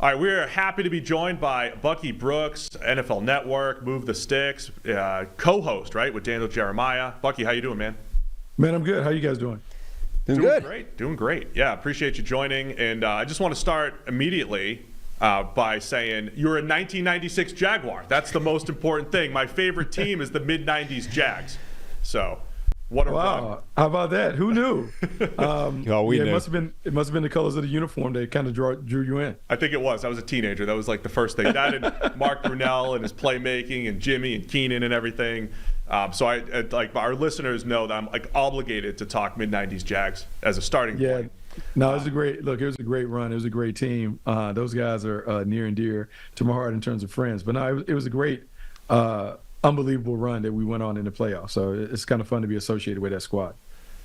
All right, we're happy to be joined by Bucky Brooks, NFL Network, Move the Sticks, co-host, right, with Daniel Jeremiah. Bucky, how you doing, man? Man, I'm good. How you guys doing? Doing good. Great. Doing great. Yeah, appreciate you joining. And I just want to start immediately by saying you're a 1996 Jaguar. That's the most important thing. My favorite team is the mid-90s Jags. So, what a run. How about that? Who knew? We knew. It must have been the colors of the uniform that kind of drew you in. I think it was. I was a teenager. That was like the first thing. That and Mark Brunell and his playmaking and Jimmy and Keenan and everything. So I like our listeners know that I'm like obligated to talk mid-90s Jags as a starting point. No, it was a great look. It was a great run. It was a great team. Those guys are near and dear to my heart in terms of friends. But no, it was a great, unbelievable run that we went on in the playoffs. So it's kind of fun to be associated with that squad.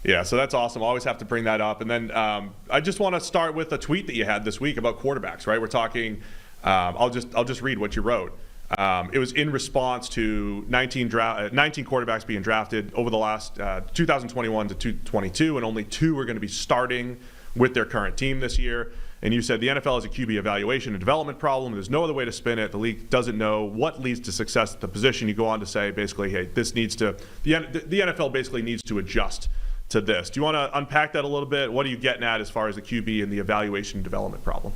Yeah, so that's awesome. Always have to bring that up. And then I just want to start with a tweet that you had this week about quarterbacks. Right, we're talking. I'll just read what you wrote. It was in response to 19 quarterbacks being drafted over the last 2021 to 2022, and only 2 are going to be starting with their current team this year. And you said the NFL has a QB evaluation and development problem. There's no other way to spin it. The league doesn't know what leads to success at the position. You go on to say basically, hey, this needs to the NFL basically needs to adjust to this. Do you want to unpack that a little bit? What are you getting at as far as the QB and the evaluation and development problem?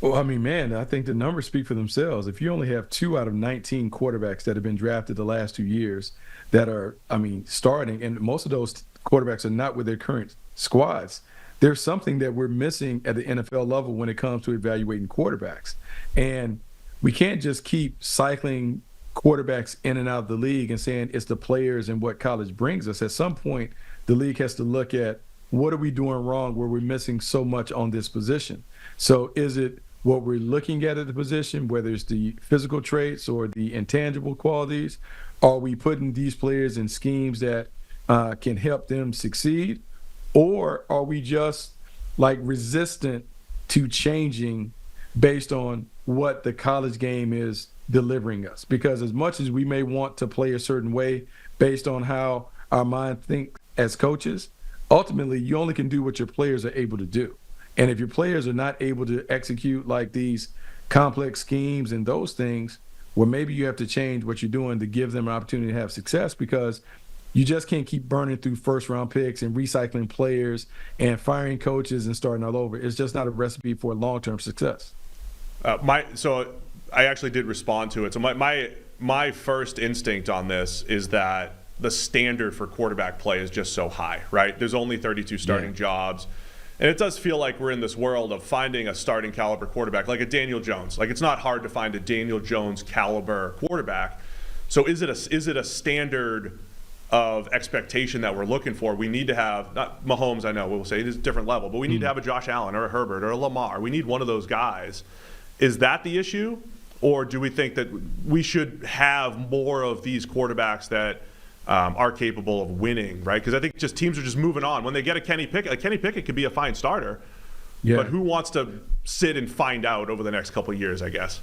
Well, I mean, man, I think the numbers speak for themselves. If you only have 2 out of 19 quarterbacks that have been drafted the last 2 years that are, starting, and most of those quarterbacks are not with their current squads, there's something that we're missing at the NFL level when it comes to evaluating quarterbacks. And we can't just keep cycling quarterbacks in and out of the league and saying it's the players and what college brings us. At some point, the league has to look at what are we doing wrong where we're missing so much on this position. So is it what we're looking at the position, whether it's the physical traits or the intangible qualities? Are we putting these players in schemes that can help them succeed? Or are we just like resistant to changing based on what the college game is delivering us? Because as much as we may want to play a certain way based on how our mind thinks as coaches, ultimately you only can do what your players are able to do. And if your players are not able to execute like these complex schemes and those things, well, maybe you have to change what you're doing to give them an opportunity to have success, because you just can't keep burning through first-round picks and recycling players and firing coaches and starting all over. It's just not a recipe for long-term success. So I actually did respond to it. So my first instinct on this is that the standard for quarterback play is just so high, right? There's only 32 starting jobs. And it does feel like we're in this world of finding a starting caliber quarterback, like a Daniel Jones. Like, it's not hard to find a Daniel Jones caliber quarterback. So is it a standard of expectation that we're looking for? We need to have, not Mahomes, I know we'll say it is a different level, but we need to have a Josh Allen or a Herbert or a Lamar. We need one of those guys. Is that the issue? Or do we think that we should have more of these quarterbacks that are capable of winning, right? Because I think just teams are just moving on. When they get a Kenny Pickett could be a fine starter, but who wants to sit and find out over the next couple of years, I guess?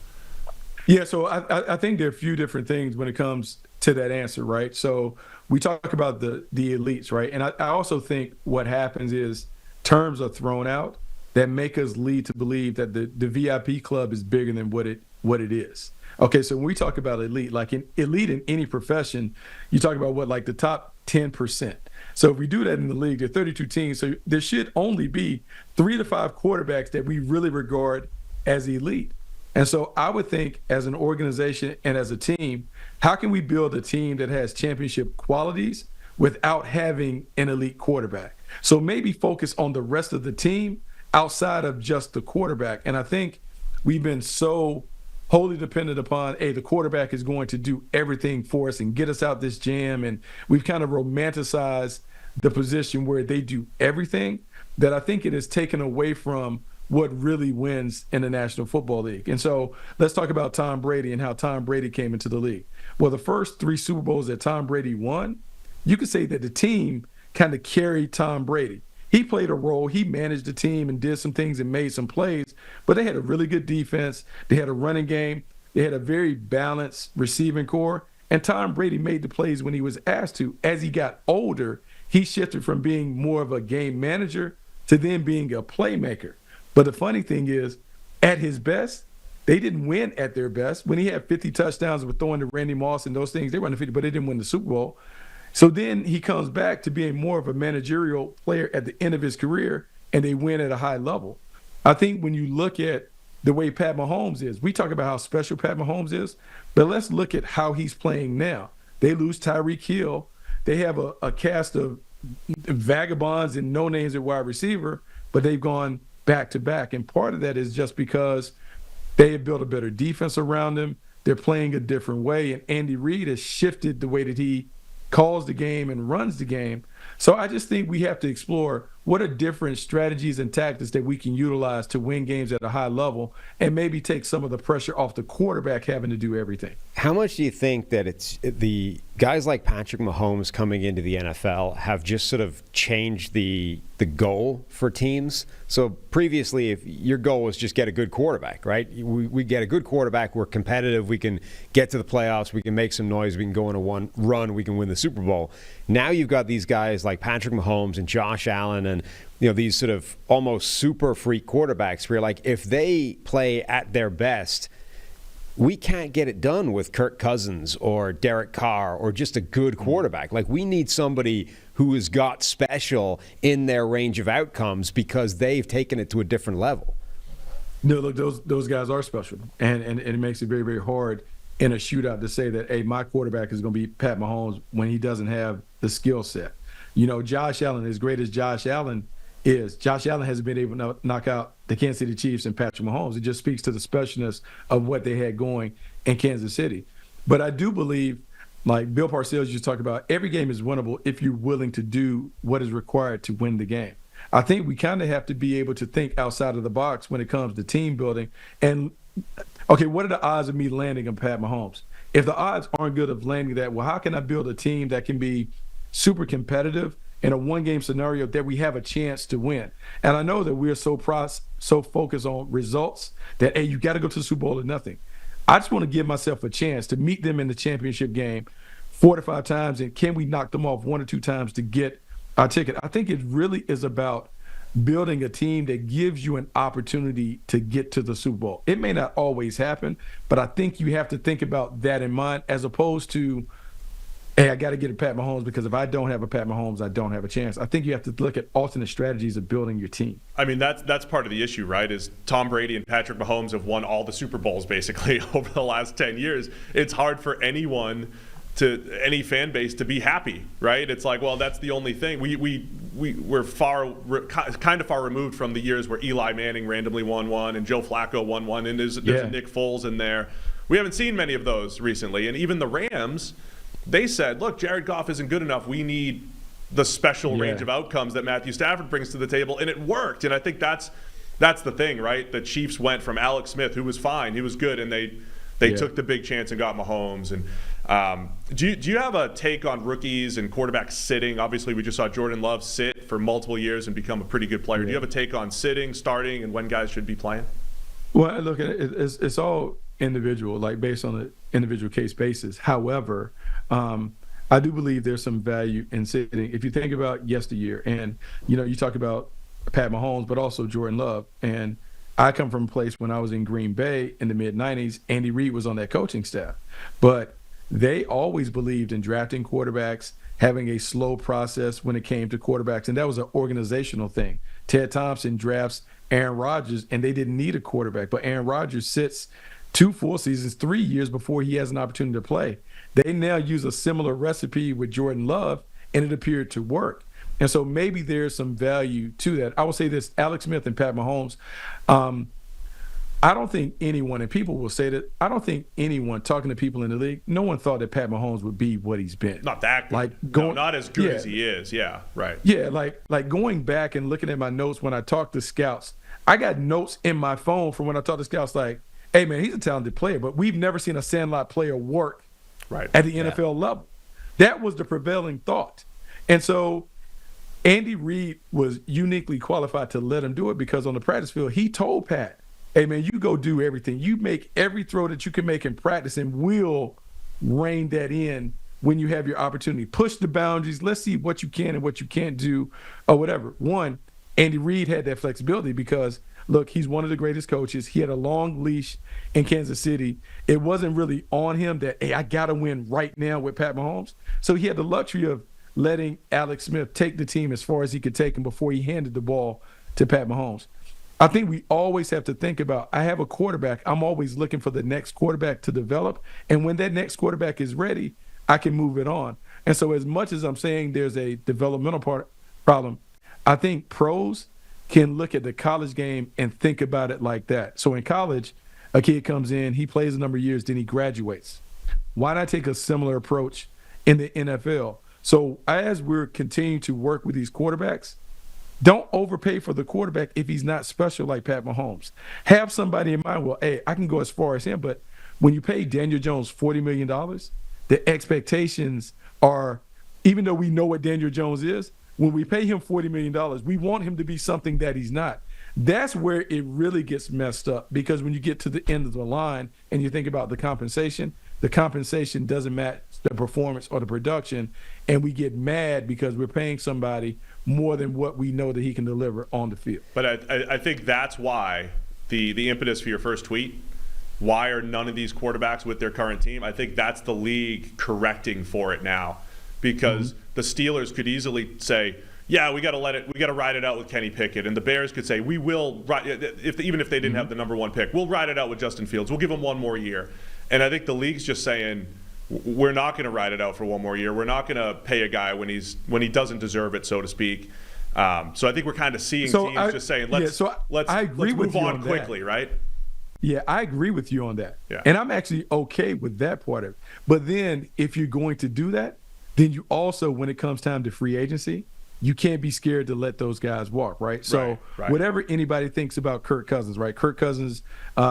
Yeah, so I think there are a few different things when it comes to that answer, right? So we talk about the elites, right? And I also think what happens is terms are thrown out that make us lead to believe that the VIP club is bigger than what it is. Okay, so when we talk about elite, like elite in any profession, you talk about what, like the top 10%. So if we do that in the league, there are 32 teams, so there should only be 3 to 5 quarterbacks that we really regard as elite. And so I would think as an organization and as a team, how can we build a team that has championship qualities without having an elite quarterback? So maybe focus on the rest of the team outside of just the quarterback. And I think we've been so wholly dependent upon, hey, the quarterback is going to do everything for us and get us out this jam. And we've kind of romanticized the position where they do everything, that I think it has taken away from what really wins in the National Football League. And so let's talk about Tom Brady and how Tom Brady came into the league. Well, the first 3 Super Bowls that Tom Brady won, you could say that the team kind of carried Tom Brady. He played a role. He managed the team and did some things and made some plays, but they had a really good defense. They had a running game. They had a very balanced receiving core, and Tom Brady made the plays when he was asked to. As he got older, he shifted from being more of a game manager to then being a playmaker. But the funny thing is, at his best, they didn't win at their best. When he had 50 touchdowns with throwing to Randy Moss and those things, they were undefeated, but they didn't win the Super Bowl. So then he comes back to being more of a managerial player at the end of his career, and they win at a high level. I think when you look at the way Pat Mahomes is, we talk about how special Pat Mahomes is, but let's look at how he's playing now. They lose Tyreek Hill. They have a cast of vagabonds and no names at wide receiver, but they've gone back to back. And part of that is just because they have built a better defense around them. They're playing a different way. And Andy Reid has shifted the way that he calls the game and runs the game. So I just think we have to explore what are different strategies and tactics that we can utilize to win games at a high level and maybe take some of the pressure off the quarterback having to do everything. How much do you think that it's the guys like Patrick Mahomes coming into the NFL have just sort of changed the goal for teams? So previously, if your goal was just get a good quarterback, right? We get a good quarterback, we're competitive, we can get to the playoffs, we can make some noise, we can go on a one run, we can win the Super Bowl. Now you've got these guys like Patrick Mahomes and Josh Allen and these sort of almost super freak quarterbacks where like if they play at their best, we can't get it done with Kirk Cousins or Derek Carr or just a good quarterback. Like we need somebody who has got special in their range of outcomes because they've taken it to a different level. No, look, those guys are special, and it makes it very, very hard in a shootout to say that, hey, my quarterback is going to be Pat Mahomes when he doesn't have the skill set. Josh Allen, as great as Josh Allen is, Josh Allen hasn't been able to knock out the Kansas City Chiefs and Patrick Mahomes. It just speaks to the specialness of what they had going in Kansas City. But I do believe, like Bill Parcells just talked about, every game is winnable if you're willing to do what is required to win the game. I think we kind of have to be able to think outside of the box when it comes to team building. And, okay, what are the odds of me landing on Pat Mahomes? If the odds aren't good of landing that, well, how can I build a team that can be super competitive in a one-game scenario that we have a chance to win? And I know that we're so focused on results that, hey, you got to go to the Super Bowl or nothing. I just want to give myself a chance to meet them in the championship game 4 to 5 times, and can we knock them off 1 or 2 times to get our ticket? I think it really is about building a team that gives you an opportunity to get to the Super Bowl. It may not always happen, but I think you have to think about that in mind as opposed to, hey, I got to get a Pat Mahomes because if I don't have a Pat Mahomes, I don't have a chance. I think you have to look at alternate strategies of building your team. I mean, that's part of the issue, right? Is Tom Brady and Patrick Mahomes have won all the Super Bowls basically over the last 10 years. It's hard for any fan base to be happy, right? It's like, well, that's the only thing. We're kind of far removed from the years where Eli Manning randomly won one and Joe Flacco won one, and there's a Nick Foles in there. We haven't seen many of those recently, and even the Rams, they said, look, Jared Goff isn't good enough. We need the special range of outcomes that Matthew Stafford brings to the table, and it worked. And I think that's the thing, right? The Chiefs went from Alex Smith, who was fine, he was good, and they took the big chance and got Mahomes. And do you have a take on rookies and quarterbacks sitting? Obviously, we just saw Jordan Love sit for multiple years and become a pretty good player. Do you have a take on sitting, starting, and when guys should be playing? Well, look, it's all individual, like based on the individual case basis. However, I do believe there's some value in sitting. If you think about yesteryear, and you talk about Pat Mahomes, but also Jordan Love, and I come from a place when I was in Green Bay in the mid-'90s, Andy Reid was on that coaching staff. But they always believed in drafting quarterbacks, having a slow process when it came to quarterbacks, and that was an organizational thing. Ted Thompson drafts Aaron Rodgers, and they didn't need a quarterback, but Aaron Rodgers sits 2 full seasons, 3 years before he has an opportunity to play. They now use a similar recipe with Jordan Love, and it appeared to work. And so maybe there's some value to that. I will say this, Alex Smith and Pat Mahomes, I don't think anyone, and people will say that, I don't think anyone talking to people in the league, no one thought that Pat Mahomes would be what he's been. Not that good. Like not as good as he is. Yeah, right. Yeah, like going back and looking at my notes when I talked to scouts, I got notes in my phone from when I talked to scouts like, hey, man, he's a talented player, but we've never seen a sandlot player work at the NFL level. That was the prevailing thought. And so Andy Reid was uniquely qualified to let him do it because on the practice field, he told Pat, hey, man, you go do everything. You make every throw that you can make in practice, and we'll rein that in when you have your opportunity. Push the boundaries. Let's see what you can and what you can't do or whatever. One, Andy Reid had that flexibility because look, he's one of the greatest coaches. He had a long leash in Kansas City. It wasn't really on him that, hey, I got to win right now with Pat Mahomes. So he had the luxury of letting Alex Smith take the team as far as he could take him before he handed the ball to Pat Mahomes. I think we always have to think about, I have a quarterback. I'm always looking for the next quarterback to develop. And when that next quarterback is ready, I can move it on. And so as much as I'm saying there's a developmental problem, I think pros can look at the college game and think about it like that. So in college, a kid comes in, he plays a number of years, then he graduates. Why not take a similar approach in the NFL? So as we're continuing to work with these quarterbacks, don't overpay for the quarterback if he's not special like Pat Mahomes. Have somebody in mind, well, hey, I can go as far as him, but when you pay Daniel Jones $40 million, the expectations are, even though we know what Daniel Jones is, when we pay him $40 million, we want him to be something that he's not. That's where it really gets messed up, because when you get to the end of the line and you think about the compensation doesn't match the performance or the production, and we get mad because we're paying somebody more than what we know that he can deliver on the field. But I think that's why the impetus for your first tweet, why are none of these quarterbacks with their current team? I think that's the league correcting for it now, because the Steelers could easily say, yeah, we got to ride it out with Kenny Pickett, and the Bears could say, we will, even if they didn't have the number one pick, we'll ride it out with Justin Fields. We'll give him one more year. And I think the league's just saying, we're not going to ride it out for one more year. We're not going to pay a guy when he doesn't deserve it, so to speak. So I think we're kind of seeing teams just saying, let's move on quickly, right? Yeah, I agree with you on that. Yeah. And I'm actually okay with that part of it. But then if you're going to do that, then you also, when it comes time to free agency, you can't be scared to let those guys walk, right? So whatever anybody thinks about Kirk Cousins, right? Kirk Cousins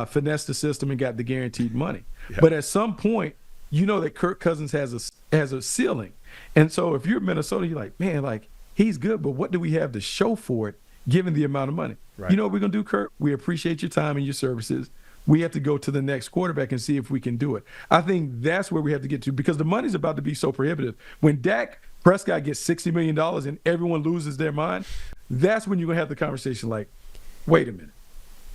finessed the system and got the guaranteed money. Yeah. But at some point, you know that Kirk Cousins has a ceiling. And so if you're Minnesota, you're like, man, like, he's good, but what do we have to show for it given the amount of money? Right. You know what we're going to do, Kirk? We appreciate your time and your services. We have to go to the next quarterback and see if we can do it. I think that's where we have to get to, because the money's about to be so prohibitive. When Dak Prescott gets $60 million and everyone loses their mind, that's when you're going to have the conversation like, wait a minute.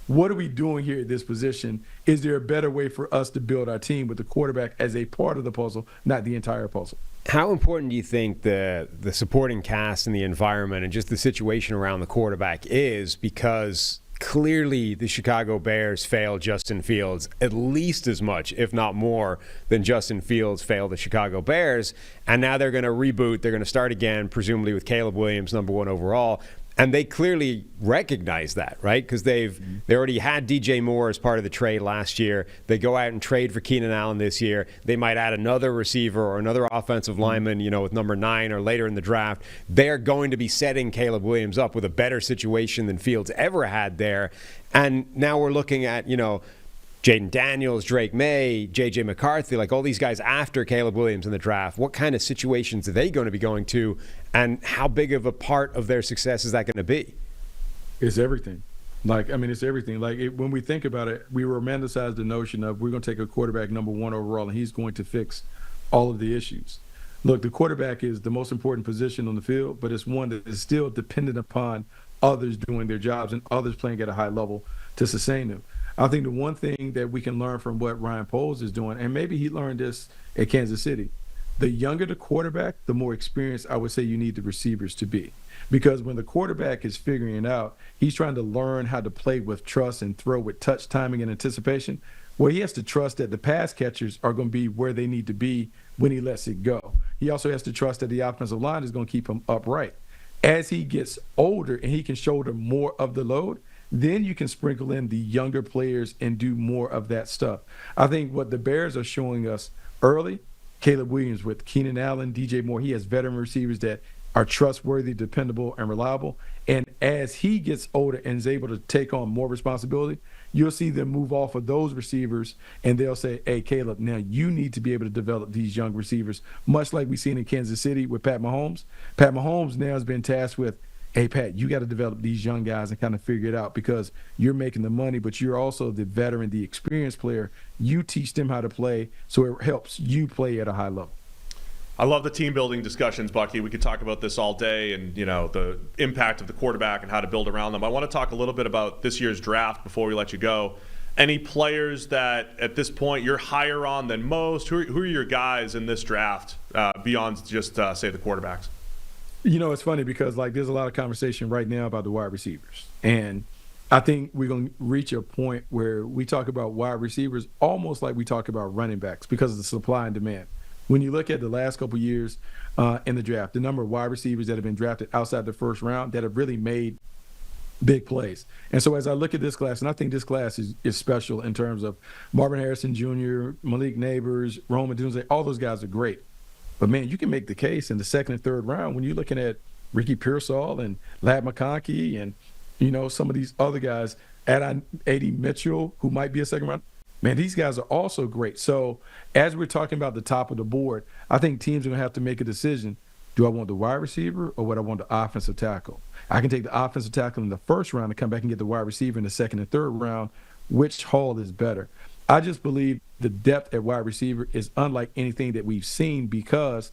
What are we doing here at this position? Is there a better way for us to build our team with the quarterback as a part of the puzzle, not the entire puzzle? How important do you think the supporting cast and the environment and just the situation around the quarterback is? Because clearly the Chicago Bears failed Justin Fields at least as much, if not more, than Justin Fields failed the Chicago Bears. And now they're going to reboot. They're going to start again, presumably with Caleb Williams, number one overall. And they clearly recognize that, right? Because they already had DJ Moore as part of the trade last year. They go out and trade for Keenan Allen this year. They might add another receiver or another offensive lineman, with number 9 or later in the draft. They're going to be setting Caleb Williams up with a better situation than Fields ever had there. And now we're looking at, Jaden Daniels, Drake May, J.J. McCarthy, like all these guys after Caleb Williams in the draft. What kind of situations are they going to be going to, and how big of a part of their success is that going to be? It's everything. It's everything. When we think about it, we romanticize the notion of we're going to take a quarterback number 1 overall and he's going to fix all of the issues. Look, the quarterback is the most important position on the field, but it's one that is still dependent upon others doing their jobs and others playing at a high level to sustain them. I think the one thing that we can learn from what Ryan Poles is doing, and maybe he learned this at Kansas City, the younger the quarterback, the more experienced I would say you need the receivers to be. Because when the quarterback is figuring it out, he's trying to learn how to play with trust and throw with touch, timing, and anticipation. Well, he has to trust that the pass catchers are going to be where they need to be when he lets it go. He also has to trust that the offensive line is going to keep him upright. As he gets older and he can shoulder more of the load, then you can sprinkle in the younger players and do more of that stuff. I think what the Bears are showing us early, Caleb Williams with Keenan Allen, DJ Moore, he has veteran receivers that are trustworthy, dependable, and reliable. And as he gets older and is able to take on more responsibility, you'll see them move off of those receivers, and they'll say, hey, Caleb, now you need to be able to develop these young receivers, much like we've seen in Kansas City with Pat Mahomes. Pat Mahomes now has been tasked with, hey, Pat, you got to develop these young guys and kind of figure it out, because you're making the money, but you're also the veteran, the experienced player. You teach them how to play, so it helps you play at a high level. I love the team building discussions, Bucky. We could talk about this all day and, the impact of the quarterback and how to build around them. I want to talk a little bit about this year's draft before we let you go. Any players that at this point you're higher on than most? Who are your guys in this draft beyond just, say, the quarterbacks? It's funny because, there's a lot of conversation right now about the wide receivers. And I think we're going to reach a point where we talk about wide receivers almost like we talk about running backs because of the supply and demand. When you look at the last couple of years in the draft, the number of wide receivers that have been drafted outside the first round that have really made big plays. And so as I look at this class, and I think this class is special in terms of Marvin Harrison Jr., Malik Neighbors, Rome Odunze, all those guys are great. But, man, you can make the case in the second and third round when you're looking at Ricky Pearsall and Ladd McConkey and, some of these other guys, A.D. Mitchell, who might be a second round. Man, these guys are also great. So as we're talking about the top of the board, I think teams are going to have to make a decision. Do I want the wide receiver or would I want the offensive tackle? I can take the offensive tackle in the first round and come back and get the wide receiver in the second and third round. Which haul is better? I just believe the depth at wide receiver is unlike anything that we've seen because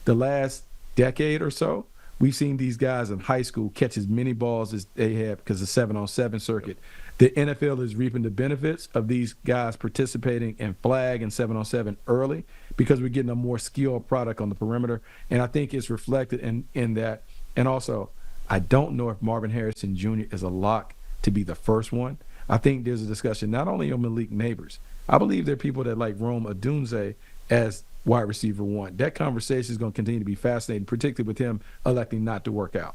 the last decade or so, we've seen these guys in high school catch as many balls as they have because of 7-on-7 circuit. The NFL is reaping the benefits of these guys participating in flag and 7-on-7 early because we're getting a more skilled product on the perimeter. And I think it's reflected in that. And also, I don't know if Marvin Harrison Jr. is a lock to be the first one. I think there's a discussion not only on Malik Neighbors. I believe there are people that like Rome Odunze as wide receiver one. That conversation is going to continue to be fascinating, particularly with him electing not to work out.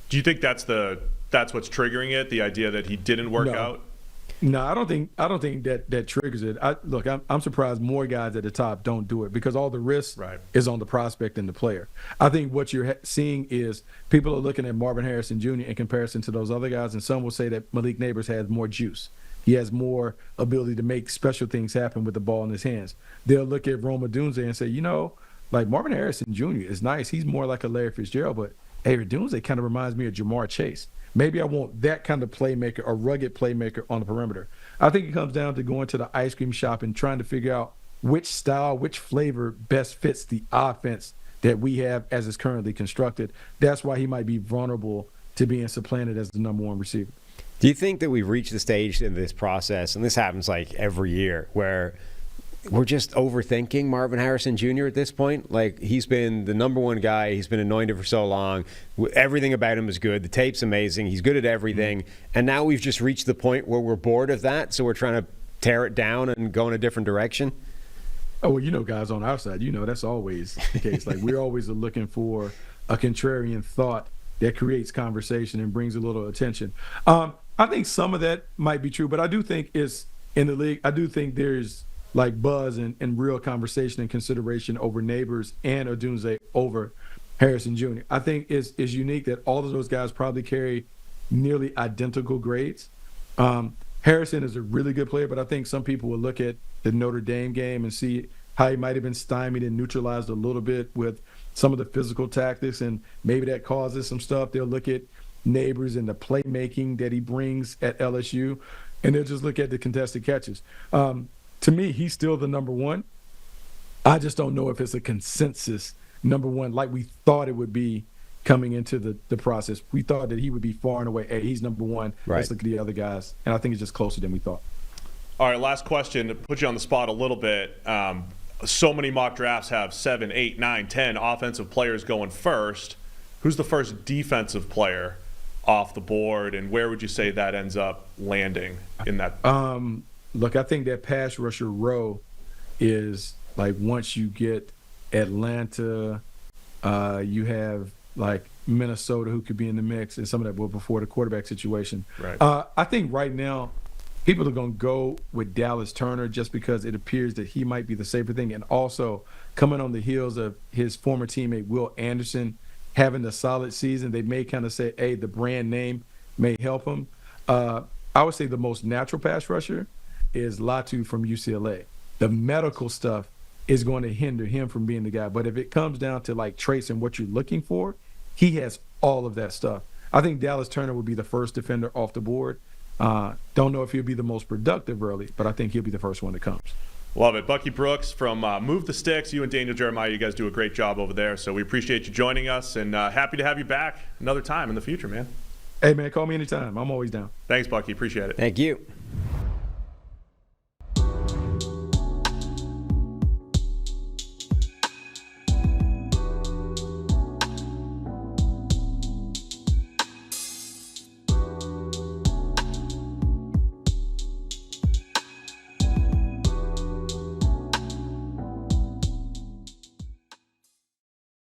Do you think that's what's triggering it? The idea that he didn't work out? No, I don't think that triggers it. I'm surprised more guys at the top don't do it because all the risk is on the prospect and the player. I think what you're seeing is people are looking at Marvin Harrison Jr. in comparison to those other guys, and some will say that Malik Neighbors has more juice. He has more ability to make special things happen with the ball in his hands. They'll look at Rome Odunze and say, Marvin Harrison Jr. is nice. He's more like a Larry Fitzgerald, but Odunze kind of reminds me of Jamar Chase. Maybe I want that kind of playmaker, a rugged playmaker on the perimeter. I think it comes down to going to the ice cream shop and trying to figure out which style, which flavor best fits the offense that we have as it's currently constructed. That's why he might be vulnerable to being supplanted as the number one receiver. Do you think that we've reached the stage in this process, and this happens like every year, where we're just overthinking Marvin Harrison Jr. at this point? Like, he's been the number one guy. He's been anointed for so long. Everything about him is good. The tape's amazing. He's good at everything. And now we've just reached the point where we're bored of that, so we're trying to tear it down and go in a different direction? Oh, well, guys on our side, that's always the case. Like, we're always looking for a contrarian thought that creates conversation and brings a little attention. I think some of that might be true, but I do think it's in the league. I do think there's buzz and real conversation and consideration over Neighbors and Odunze over Harrison Jr. I think it's unique that all of those guys probably carry nearly identical grades. Harrison is a really good player, but I think some people will look at the Notre Dame game and see how he might have been stymied and neutralized a little bit with some of the physical tactics, and maybe that causes some stuff. They'll look at Neighbors and the playmaking that he brings at LSU, and they'll just look at the contested catches. To me, he's still the number one. I just don't know if it's a consensus number one like we thought it would be coming into the process. We thought that he would be far and away, hey, he's number one. Right. Let's look at the other guys. And I think it's just closer than we thought. All right, last question to put you on the spot a little bit. So many mock drafts have 7, 8, 9, 10 offensive players going first. Who's the first defensive player off the board, and where would you say that ends up landing in that? Look, I think that pass rusher row is once you get Atlanta, you have Minnesota who could be in the mix, and some of that were before the quarterback situation. Right. I think right now people are going to go with Dallas Turner just because it appears that he might be the safer thing, and also coming on the heels of his former teammate Will Anderson having a solid season, they may kind of say, hey, the brand name may help him. I would say the most natural pass rusher is Latu from UCLA. The medical stuff is going to hinder him from being the guy. But if it comes down to traits and what you're looking for, he has all of that stuff. I think Dallas Turner would be the first defender off the board. Don't know if he'll be the most productive early, but I think he'll be the first one that comes. Love it. Bucky Brooks from Move the Sticks. You and Daniel Jeremiah, you guys do a great job over there. So we appreciate you joining us, and happy to have you back another time in the future, man. Hey, man, call me anytime. I'm always down. Thanks, Bucky. Appreciate it. Thank you.